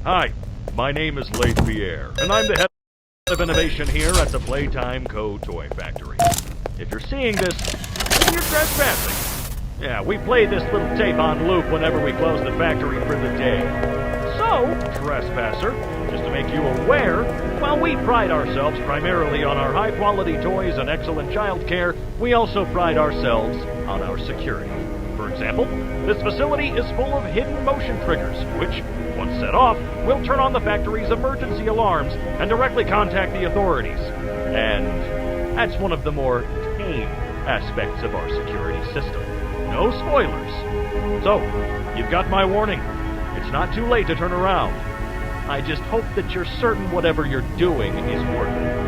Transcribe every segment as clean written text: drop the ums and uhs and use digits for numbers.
Hi, my name is Leith Pierre, and I'm the head of innovation here at the Playtime Co. Toy Factory. If you're seeing this, maybe you're trespassing. Yeah, we play this little tape on loop whenever we close the factory for the day. So, trespasser, just to make you aware, while we pride ourselves primarily on our high-quality toys and excellent child care, we also pride ourselves on our security. For example, this facility is full of hidden motion triggers, which, once set off, will turn on the factory's emergency alarms and directly contact the authorities. And that's one of the more tame aspects of our security system. No spoilers. So, you've got my warning. It's not too late to turn around. I just hope that you're certain whatever you're doing is worth it.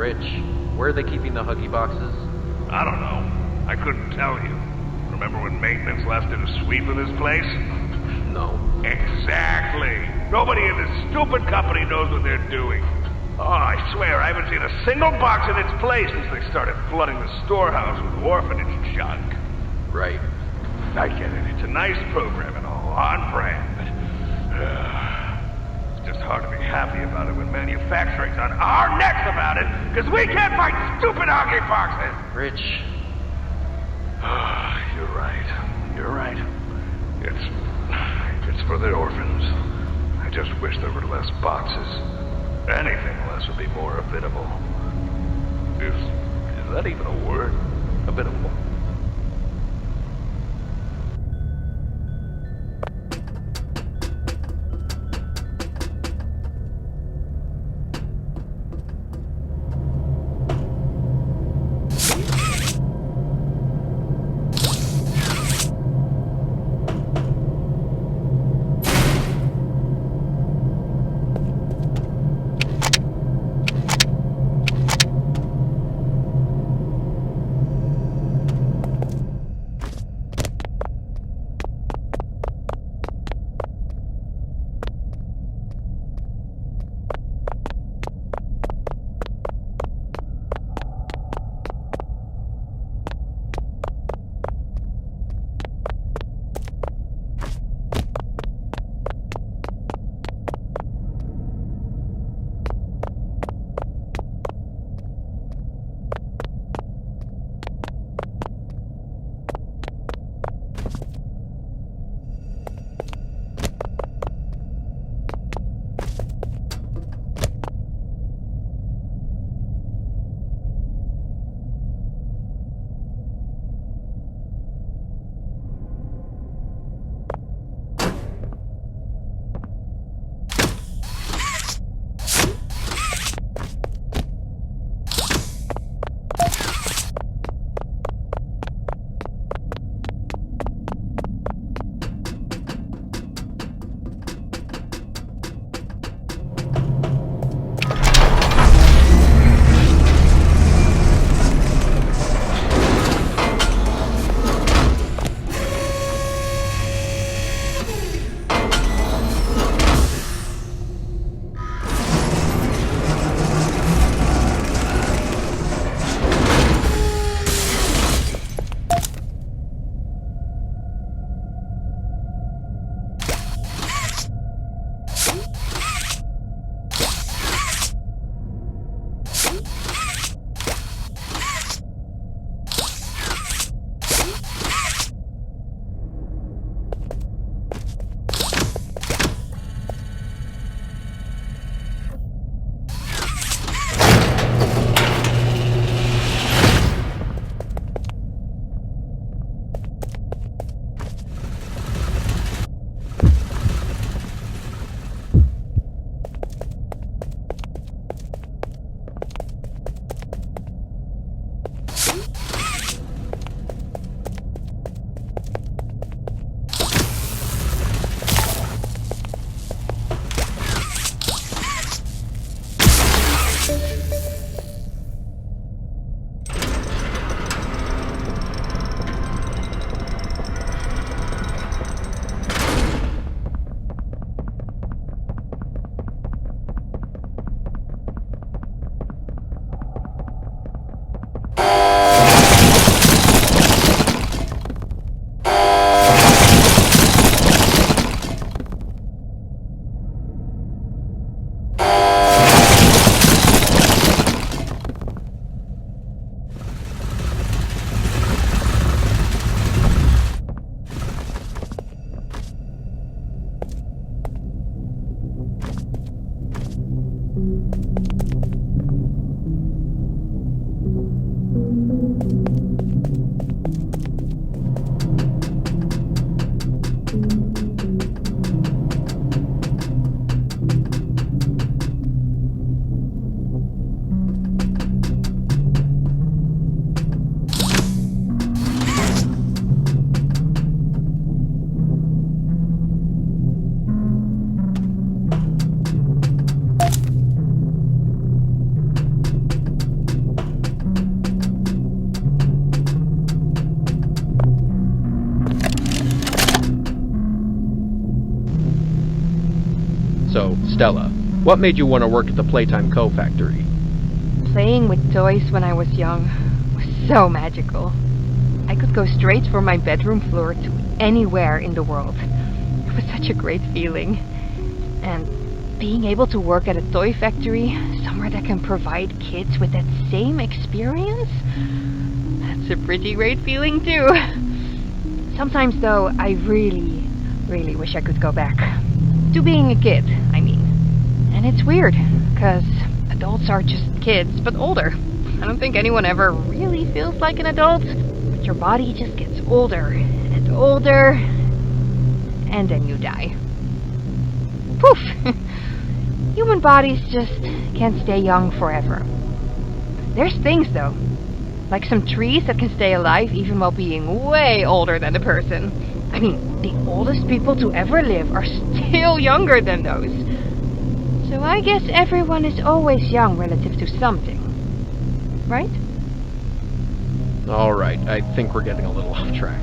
Rich, where are they keeping the Huggy boxes? I don't know. I couldn't tell you. Remember when maintenance left in a sweep of this place? No. Exactly. Nobody in this stupid company knows what they're doing. Oh, I swear, I haven't seen a single box in its place since they started flooding the storehouse with orphanage junk. Right. I get it. It's a nice program and all, on brand, but it's just hard to be happy about it when manufacturing's on our necks about it, because we can't fight stupid Huggy boxes. Rich. You're right. You're right. It's for the orphans. I just wish there were less boxes. Anything less would be more habitable. Is that even a word? Habitable. So, Stella, what made you want to work at the Playtime Co. factory? Playing with toys when I was young was so magical. I could go straight from my bedroom floor to anywhere in the world. It was such a great feeling. And being able to work at a toy factory, somewhere that can provide kids with that same experience, that's a pretty great feeling too. Sometimes though, I really wish I could go back. To being a kid, I mean. And it's weird, because adults are just kids, but older. I don't think anyone ever really feels like an adult, but your body just gets older and older, and then you die. Poof! Human bodies just can't stay young forever. There's things though, like some trees that can stay alive even while being way older than the person. I mean, the oldest people to ever live are still younger than those. So I guess everyone is always young relative to something. Right? Alright, I think we're getting a little off track.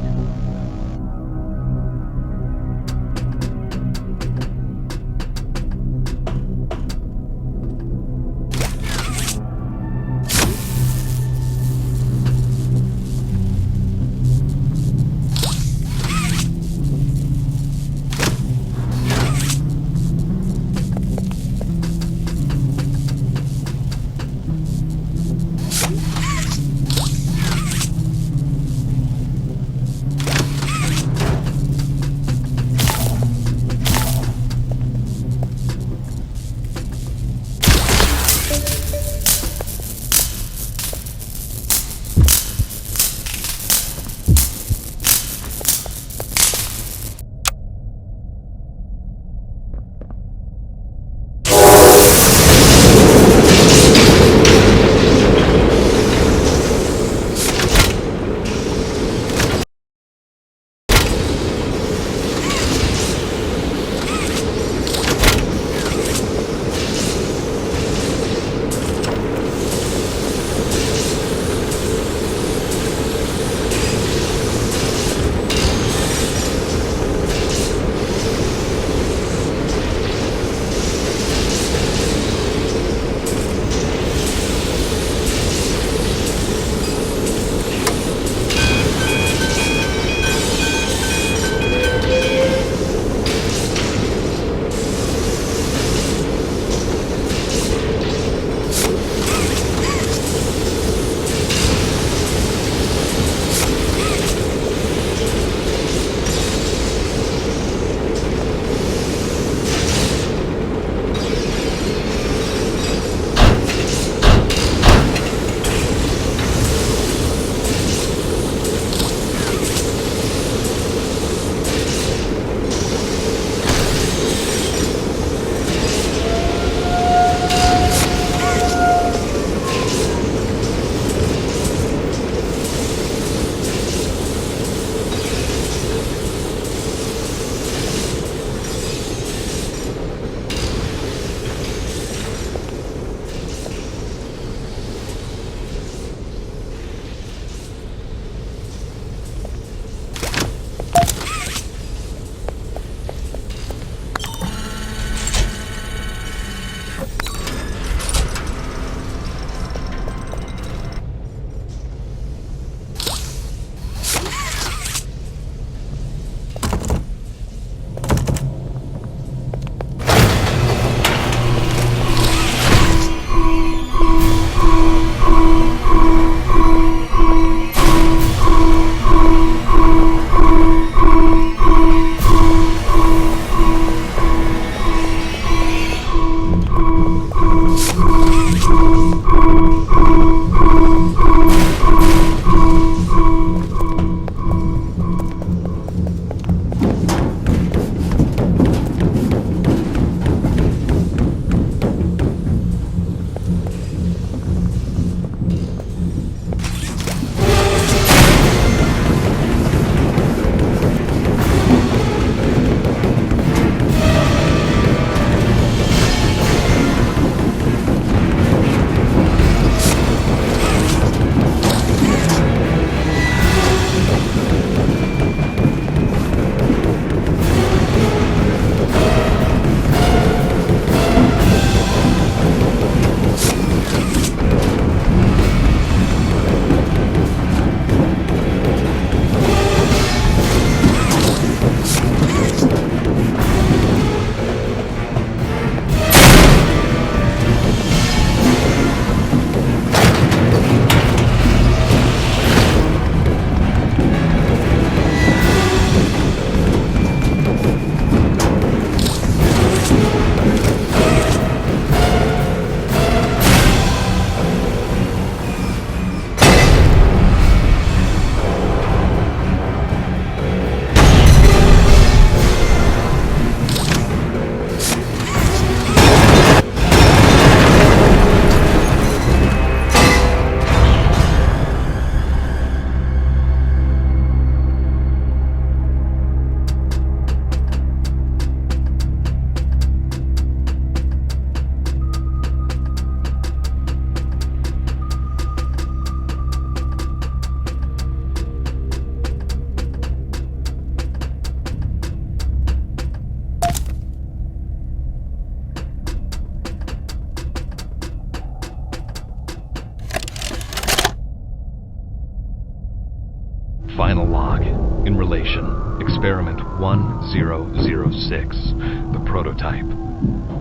log. In relation, experiment 1006, the prototype.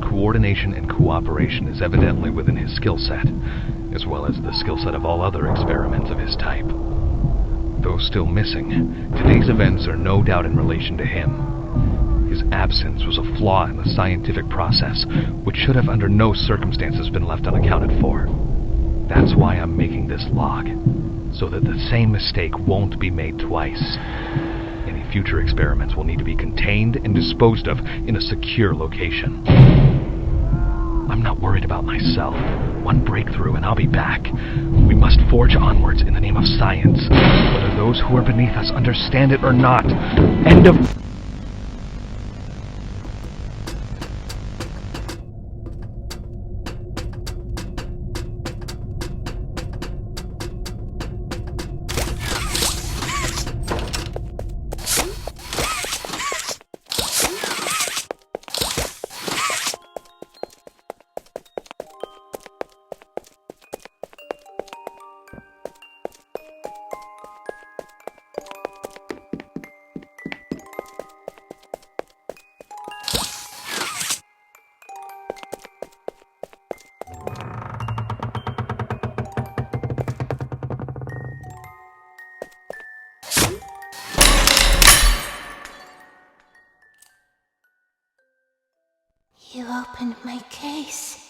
Coordination and cooperation is evidently within his skill set, as well as the skill set of all other experiments of his type. Though still missing, today's events are no doubt in relation to him. His absence was a flaw in the scientific process, which should have under no circumstances been left unaccounted for. That's why I'm making this log, so that the same mistake won't be made twice. Any future experiments will need to be contained and disposed of in a secure location. I'm not worried about myself. One breakthrough and I'll be back. We must forge onwards in the name of science, whether those who are beneath us understand it or not. End of... You opened my case.